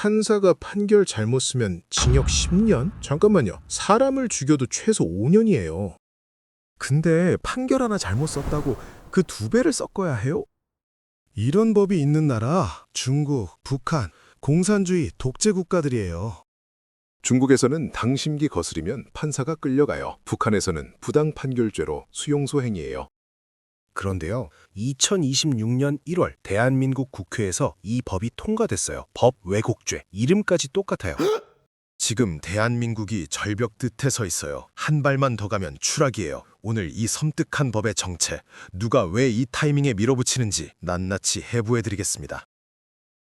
판사가 판결 잘못 쓰면 징역 10년? 잠깐만요. 사람을 죽여도 최소 5년이에요. 근데 판결 하나 잘못 썼다고 그 2배를 섞어야 해요? 이런 법이 있는 나라, 중국, 북한, 공산주의, 독재 국가들이에요. 중국에서는 당심기 거스리면 판사가 끌려가요. 북한에서는 부당 판결죄로 수용소행이에요. 그런데요, 2026년 1월 대한민국 국회에서 이 법이 통과됐어요. 법 왜곡죄. 이름까지 똑같아요. 지금 대한민국이 절벽 끝에 서 있어요. 한 발만 더 가면 추락이에요. 오늘 이 섬뜩한 법의 정체, 누가 왜 이 타이밍에 밀어붙이는지 낱낱이 해부해드리겠습니다.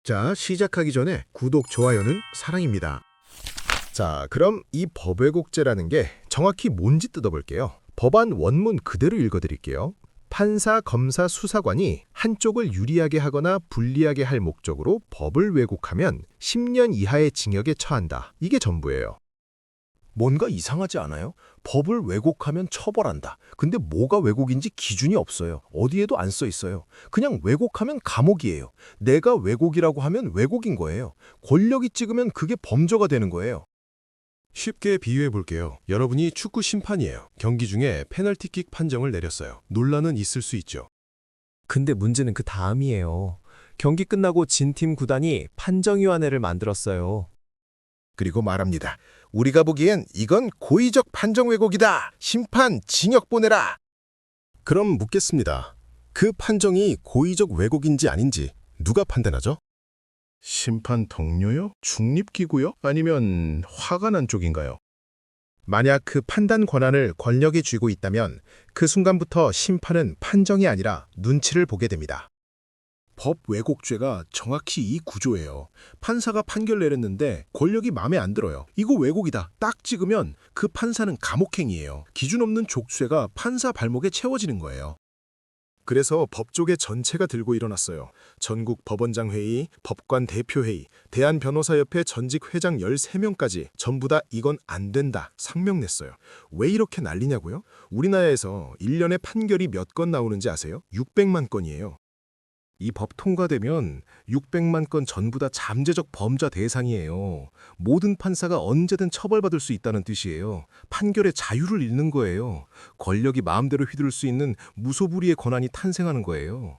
자, 시작하기 전에 구독, 좋아요는 사랑입니다. 자, 그럼 이 법왜곡죄라는 게 정확히 뭔지 뜯어볼게요. 법안 원문 그대로 읽어드릴게요. 판사, 검사, 수사관이 한쪽을 유리하게 하거나 불리하게 할 목적으로 법을 왜곡하면 10년 이하의 징역에 처한다. 이게 전부예요. 뭔가 이상하지 않아요? 법을 왜곡하면 처벌한다. 근데 뭐가 왜곡인지 기준이 없어요. 어디에도 안 써 있어요. 그냥 왜곡하면 감옥이에요. 내가 왜곡이라고 하면 왜곡인 거예요. 권력이 찍으면 그게 범죄가 되는 거예요. 쉽게 비유해 볼게요. 여러분이 축구 심판이에요. 경기 중에 페널티킥 판정을 내렸어요. 논란은 있을 수 있죠. 근데 문제는 그 다음이에요. 경기 끝나고 진 팀 구단이 판정위원회를 만들었어요. 그리고 말합니다. 우리가 보기엔 이건 고의적 판정 왜곡이다. 심판 징역 보내라. 그럼 묻겠습니다. 그 판정이 고의적 왜곡인지 아닌지 누가 판단하죠? 심판 동료요? 중립기구요? 아니면 화가 난 쪽인가요? 만약 그 판단 권한을 권력이 쥐고 있다면 그 순간부터 심판은 판정이 아니라 눈치를 보게 됩니다. 법 왜곡죄가 정확히 이 구조예요. 판사가 판결 내렸는데 권력이 마음에 안 들어요. 이거 왜곡이다. 딱 찍으면 그 판사는 감옥행이에요. 기준 없는 족쇄가 판사 발목에 채워지는 거예요. 그래서 법조계 전체가 들고 일어났어요. 전국 법원장 회의, 법관 대표 회의, 대한변호사협회 전직 회장 13명까지 전부 다 이건 안 된다 상명 냈어요. 왜 이렇게 난리냐고요? 우리나라에서 1년에 판결이 몇 건 나오는지 아세요? 600만 건이에요. 이 법 통과되면 600만 건 전부 다 잠재적 범죄 대상이에요. 모든 판사가 언제든 처벌받을 수 있다는 뜻이에요. 판결의 자유를 잃는 거예요. 권력이 마음대로 휘두를 수 있는 무소불위의 권한이 탄생하는 거예요.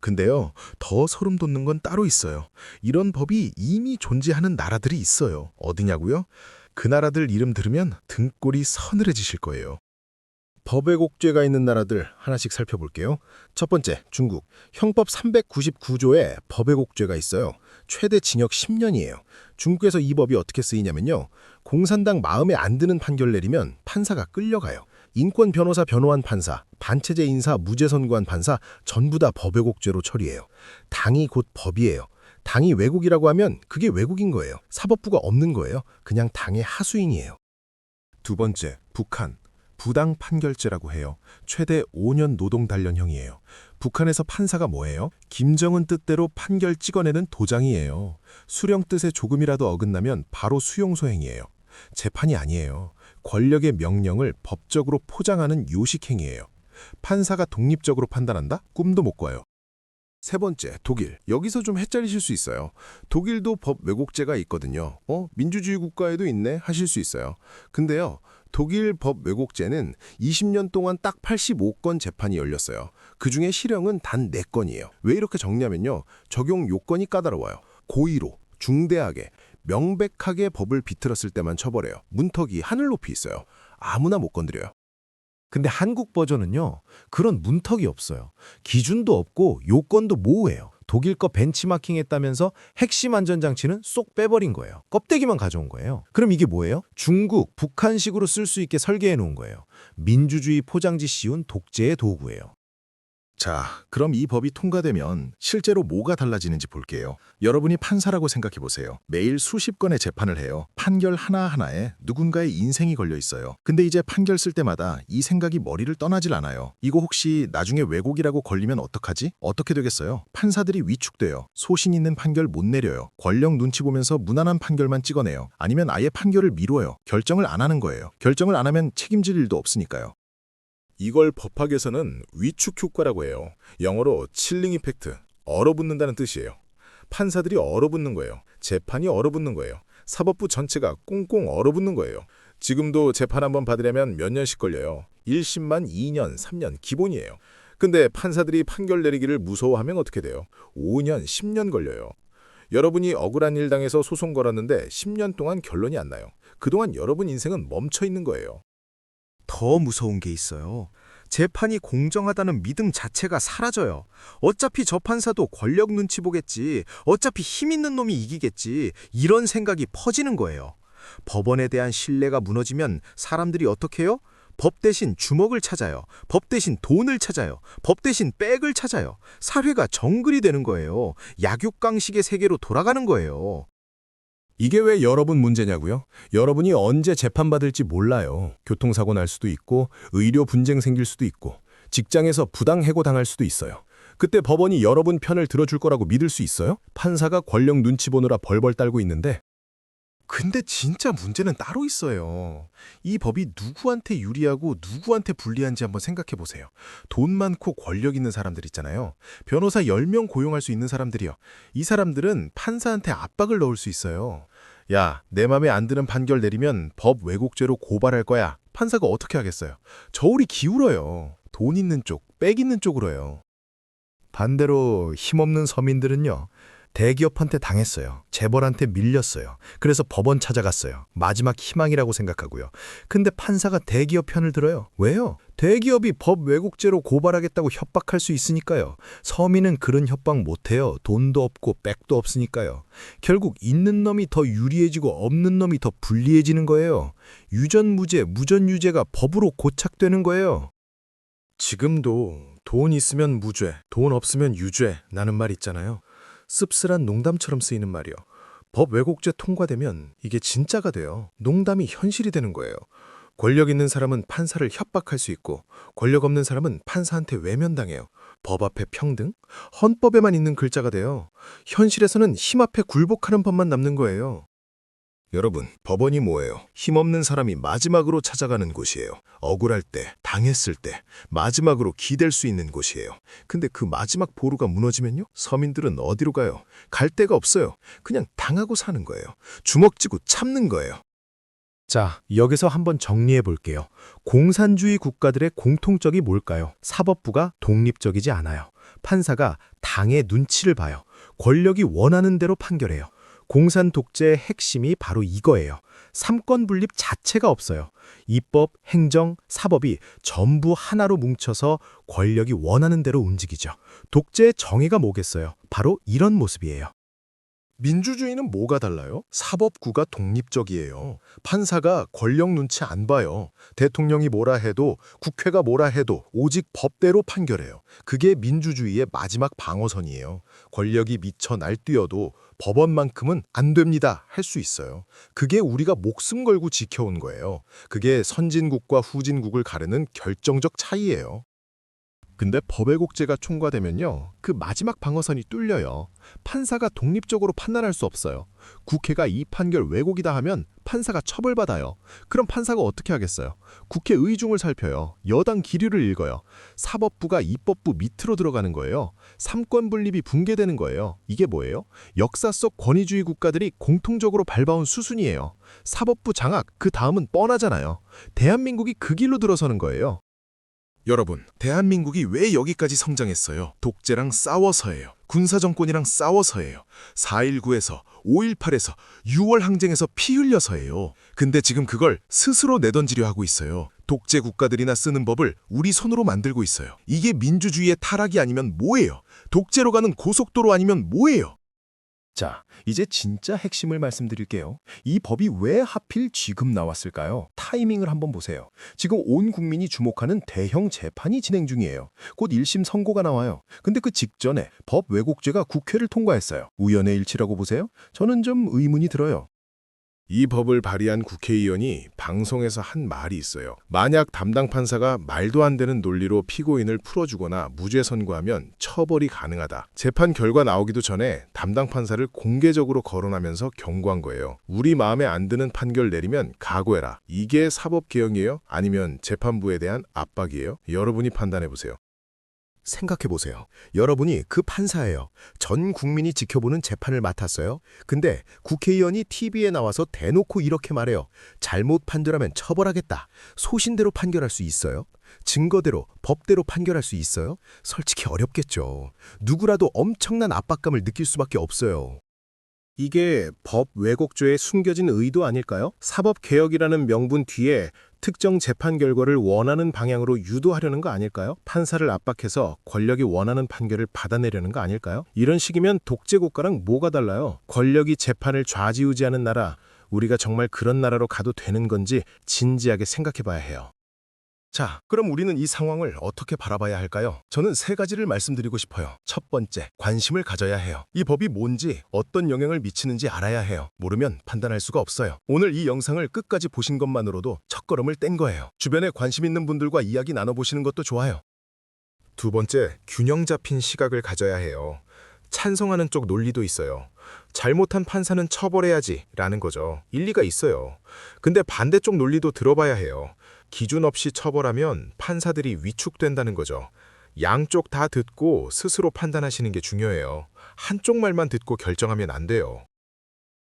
근데요, 더 소름 돋는 건 따로 있어요. 이런 법이 이미 존재하는 나라들이 있어요. 어디냐고요? 그 나라들 이름 들으면 등골이 서늘해지실 거예요. 법왜곡죄가 있는 나라들 하나씩 살펴볼게요. 첫 번째, 중국. 형법 399조에 법왜곡죄가 있어요. 최대 징역 10년이에요. 중국에서 이 법이 어떻게 쓰이냐면요. 공산당 마음에 안 드는 판결 내리면 판사가 끌려가요. 인권 변호사 변호한 판사, 반체제 인사 무죄 선고한 판사 전부 다 법왜곡죄로 처리해요. 당이 곧 법이에요. 당이 왜곡이라고 하면 그게 왜곡인 거예요. 사법부가 없는 거예요. 그냥 당의 하수인이에요. 두 번째, 북한. 부당 판결죄라고 해요. 최대 5년 노동 단련형이에요. 북한에서 판사가 뭐예요? 김정은 뜻대로 판결 찍어내는 도장이에요. 수령 뜻에 조금이라도 어긋나면 바로 수용소행이에요. 재판이 아니에요. 권력의 명령을 법적으로 포장하는 요식행위예요. 판사가 독립적으로 판단한다? 꿈도 못 꿔요. 세 번째, 독일. 여기서 좀 헷갈리실 수 있어요. 독일도 법 왜곡죄가 있거든요. 민주주의 국가에도 있네 하실 수 있어요. 근데요, 독일 법 왜곡죄는 20년 동안 딱 85건 재판이 열렸어요. 그중에 실형은 단 4건이에요. 왜 이렇게 적냐면요. 적용 요건이 까다로워요. 고의로, 중대하게, 명백하게 법을 비틀었을 때만 처벌해요. 문턱이 하늘 높이 있어요. 아무나 못 건드려요. 근데 한국 버전은요, 그런 문턱이 없어요. 기준도 없고 요건도 모호해요. 독일 거 벤치마킹 했다면서 핵심 안전장치는 쏙 빼버린 거예요. 껍데기만 가져온 거예요. 그럼 이게 뭐예요? 중국, 북한식으로 쓸 수 있게 설계해 놓은 거예요. 민주주의 포장지 씌운 독재의 도구예요. 자, 그럼 이 법이 통과되면 실제로 뭐가 달라지는지 볼게요. 여러분이 판사라고 생각해 보세요. 매일 수십 건의 재판을 해요. 판결 하나하나에 누군가의 인생이 걸려 있어요. 근데 이제 판결 쓸 때마다 이 생각이 머리를 떠나질 않아요. 이거 혹시 나중에 왜곡이라고 걸리면 어떡하지? 어떻게 되겠어요? 판사들이 위축돼요. 소신 있는 판결 못 내려요. 권력 눈치 보면서 무난한 판결만 찍어내요. 아니면 아예 판결을 미뤄요. 결정을 안 하는 거예요. 결정을 안 하면 책임질 일도 없으니까요. 이걸 법학에서는 위축 효과라고 해요. 영어로 칠링 이펙트, 얼어붙는다는 뜻이에요. 판사들이 얼어붙는 거예요. 재판이 얼어붙는 거예요. 사법부 전체가 꽁꽁 얼어붙는 거예요. 지금도 재판 한번 받으려면 몇 년씩 걸려요. 1심만 2년, 3년 기본이에요. 근데 판사들이 판결 내리기를 무서워하면 어떻게 돼요? 5년, 10년 걸려요. 여러분이 억울한 일 당해서 소송 걸었는데 10년 동안 결론이 안 나요. 그동안 여러분 인생은 멈춰 있는 거예요. 더 무서운 게 있어요. 재판이 공정하다는 믿음 자체가 사라져요. 어차피 저 판사도 권력 눈치 보겠지. 어차피 힘 있는 놈이 이기겠지. 이런 생각이 퍼지는 거예요. 법원에 대한 신뢰가 무너지면 사람들이 어떻게 해요? 법 대신 주먹을 찾아요. 법 대신 돈을 찾아요. 법 대신 백을 찾아요. 사회가 정글이 되는 거예요. 약육강식의 세계로 돌아가는 거예요. 이게 왜 여러분 문제냐고요? 여러분이 언제 재판받을지 몰라요. 교통사고 날 수도 있고 의료 분쟁 생길 수도 있고 직장에서 부당해고 당할 수도 있어요. 그때 법원이 여러분 편을 들어줄 거라고 믿을 수 있어요? 판사가 권력 눈치 보느라 벌벌 떨고 있는데. 근데 진짜 문제는 따로 있어요. 이 법이 누구한테 유리하고 누구한테 불리한지 한번 생각해 보세요. 돈 많고 권력 있는 사람들 있잖아요. 변호사 10명 고용할 수 있는 사람들이요. 이 사람들은 판사한테 압박을 넣을 수 있어요. 야, 내 맘에 안 드는 판결 내리면 법 왜곡죄로 고발할 거야. 판사가 어떻게 하겠어요? 저울이 기울어요. 돈 있는 쪽, 빽 있는 쪽으로요. 반대로 힘없는 서민들은요. 대기업한테 당했어요. 재벌한테 밀렸어요. 그래서 법원 찾아갔어요. 마지막 희망이라고 생각하고요. 근데 판사가 대기업 편을 들어요. 왜요? 대기업이 법 왜곡죄로 고발하겠다고 협박할 수 있으니까요. 서민은 그런 협박 못해요. 돈도 없고 백도 없으니까요. 결국 있는 놈이 더 유리해지고 없는 놈이 더 불리해지는 거예요. 유전무죄, 무전유죄가 법으로 고착되는 거예요. 지금도 돈 있으면 무죄, 돈 없으면 유죄 라는 말 있잖아요. 씁쓸한 농담처럼 쓰이는 말이요. 법 왜곡죄 통과되면 이게 진짜가 돼요. 농담이 현실이 되는 거예요. 권력 있는 사람은 판사를 협박할 수 있고 권력 없는 사람은 판사한테 외면당해요. 법 앞에 평등? 헌법에만 있는 글자가 돼요. 현실에서는 힘 앞에 굴복하는 법만 남는 거예요. 여러분, 법원이 뭐예요? 힘없는 사람이 마지막으로 찾아가는 곳이에요. 억울할 때, 당했을 때 마지막으로 기댈 수 있는 곳이에요. 근데 그 마지막 보루가 무너지면요? 서민들은 어디로 가요? 갈 데가 없어요. 그냥 당하고 사는 거예요. 주먹 쥐고 참는 거예요. 자, 여기서 한번 정리해 볼게요. 공산주의 국가들의 공통점이 뭘까요? 사법부가 독립적이지 않아요. 판사가 당의 눈치를 봐요. 권력이 원하는 대로 판결해요. 공산 독재의 핵심이 바로 이거예요. 삼권 분립 자체가 없어요. 입법, 행정, 사법이 전부 하나로 뭉쳐서 권력이 원하는 대로 움직이죠. 독재의 정의가 뭐겠어요? 바로 이런 모습이에요. 민주주의는 뭐가 달라요? 사법부가 독립적이에요. 판사가 권력 눈치 안 봐요. 대통령이 뭐라 해도 국회가 뭐라 해도 오직 법대로 판결해요. 그게 민주주의의 마지막 방어선이에요. 권력이 미쳐 날뛰어도 법원만큼은 안 됩니다 할 수 있어요. 그게 우리가 목숨 걸고 지켜온 거예요. 그게 선진국과 후진국을 가르는 결정적 차이예요. 근데 법 왜곡죄가 통과되면요. 그 마지막 방어선이 뚫려요. 판사가 독립적으로 판단할 수 없어요. 국회가 이 판결 왜곡이다 하면 판사가 처벌받아요. 그럼 판사가 어떻게 하겠어요? 국회 의중을 살펴요. 여당 기류를 읽어요. 사법부가 입법부 밑으로 들어가는 거예요. 삼권 분립이 붕괴되는 거예요. 이게 뭐예요? 역사 속 권위주의 국가들이 공통적으로 밟아온 수순이에요. 사법부 장악, 그 다음은 뻔하잖아요. 대한민국이 그 길로 들어서는 거예요. 여러분, 대한민국이 왜 여기까지 성장했어요? 독재랑 싸워서예요. 군사정권이랑 싸워서예요. 4.19에서 5.18에서 6월 항쟁에서 피 흘려서예요. 근데 지금 그걸 스스로 내던지려 하고 있어요. 독재 국가들이나 쓰는 법을 우리 손으로 만들고 있어요. 이게 민주주의의 타락이 아니면 뭐예요? 독재로 가는 고속도로 아니면 뭐예요? 자, 이제 진짜 핵심을 말씀드릴게요. 이 법이 왜 하필 지금 나왔을까요? 타이밍을 한번 보세요. 지금 온 국민이 주목하는 대형 재판이 진행 중이에요. 곧 1심 선고가 나와요. 근데 그 직전에 법 왜곡죄가 국회를 통과했어요. 우연의 일치라고 보세요? 저는 좀 의문이 들어요. 이 법을 발의한 국회의원이 방송에서 한 말이 있어요. 만약 담당 판사가 말도 안 되는 논리로 피고인을 풀어주거나 무죄 선고하면 처벌이 가능하다. 재판 결과 나오기도 전에 담당 판사를 공개적으로 거론하면서 경고한 거예요. 우리 마음에 안 드는 판결 내리면 각오해라. 이게 사법개혁이에요? 아니면 재판부에 대한 압박이에요? 여러분이 판단해보세요. 생각해 보세요. 여러분이 그 판사예요. 전 국민이 지켜보는 재판을 맡았어요. 근데 국회의원이 TV에 나와서 대놓고 이렇게 말해요. 잘못 판결하면 처벌하겠다. 소신대로 판결할 수 있어요? 증거대로, 법대로 판결할 수 있어요? 솔직히 어렵겠죠. 누구라도 엄청난 압박감을 느낄 수밖에 없어요. 이게 법 왜곡죄의 숨겨진 의도 아닐까요? 사법개혁이라는 명분 뒤에 특정 재판 결과를 원하는 방향으로 유도하려는 거 아닐까요? 판사를 압박해서 권력이 원하는 판결을 받아내려는 거 아닐까요? 이런 식이면 독재국가랑 뭐가 달라요? 권력이 재판을 좌지우지하는 나라, 우리가 정말 그런 나라로 가도 되는 건지 진지하게 생각해 봐야 해요. 자, 그럼 우리는 이 상황을 어떻게 바라봐야 할까요? 저는 세 가지를 말씀드리고 싶어요. 첫 번째, 관심을 가져야 해요. 이 법이 뭔지, 어떤 영향을 미치는지 알아야 해요. 모르면 판단할 수가 없어요. 오늘 이 영상을 끝까지 보신 것만으로도 첫걸음을 뗀 거예요. 주변에 관심 있는 분들과 이야기 나눠보시는 것도 좋아요. 두 번째, 균형 잡힌 시각을 가져야 해요. 찬성하는 쪽 논리도 있어요. 잘못한 판사는 처벌해야지 라는 거죠. 일리가 있어요. 근데 반대쪽 논리도 들어봐야 해요. 기준 없이 처벌하면 판사들이 위축된다는 거죠. 양쪽 다 듣고 스스로 판단하시는 게 중요해요. 한쪽 말만 듣고 결정하면 안 돼요.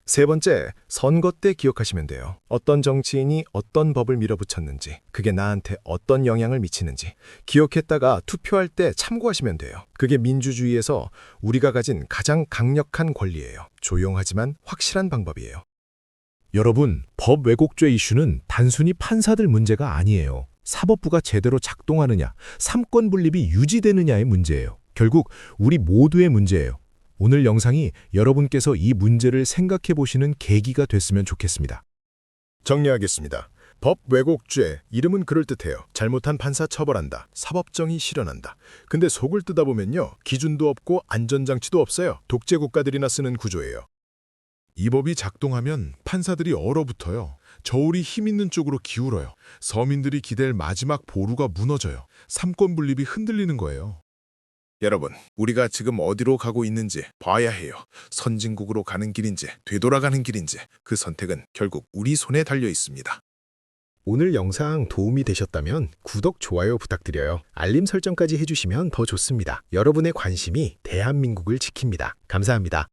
세 번째, 선거 때 기억하시면 돼요. 어떤 정치인이 어떤 법을 밀어붙였는지, 그게 나한테 어떤 영향을 미치는지 기억했다가 투표할 때 참고하시면 돼요. 그게 민주주의에서 우리가 가진 가장 강력한 권리예요. 조용하지만 확실한 방법이에요. 여러분, 법 왜곡죄 이슈는 단순히 판사들 문제가 아니에요. 사법부가 제대로 작동하느냐, 삼권 분립이 유지되느냐의 문제예요. 결국 우리 모두의 문제예요. 오늘 영상이 여러분께서 이 문제를 생각해 보시는 계기가 됐으면 좋겠습니다. 정리하겠습니다. 법 왜곡죄, 이름은 그럴듯해요. 잘못한 판사 처벌한다. 사법정의 실현한다. 근데 속을 뜯어보면요. 기준도 없고 안전장치도 없어요. 독재 국가들이나 쓰는 구조예요. 이 법이 작동하면 판사들이 얼어붙어요. 저울이 힘 있는 쪽으로 기울어요. 서민들이 기댈 마지막 보루가 무너져요. 삼권 분립이 흔들리는 거예요. 여러분, 우리가 지금 어디로 가고 있는지 봐야 해요. 선진국으로 가는 길인지 되돌아가는 길인지 그 선택은 결국 우리 손에 달려 있습니다. 오늘 영상 도움이 되셨다면 구독, 좋아요 부탁드려요. 알림 설정까지 해주시면 더 좋습니다. 여러분의 관심이 대한민국을 지킵니다. 감사합니다.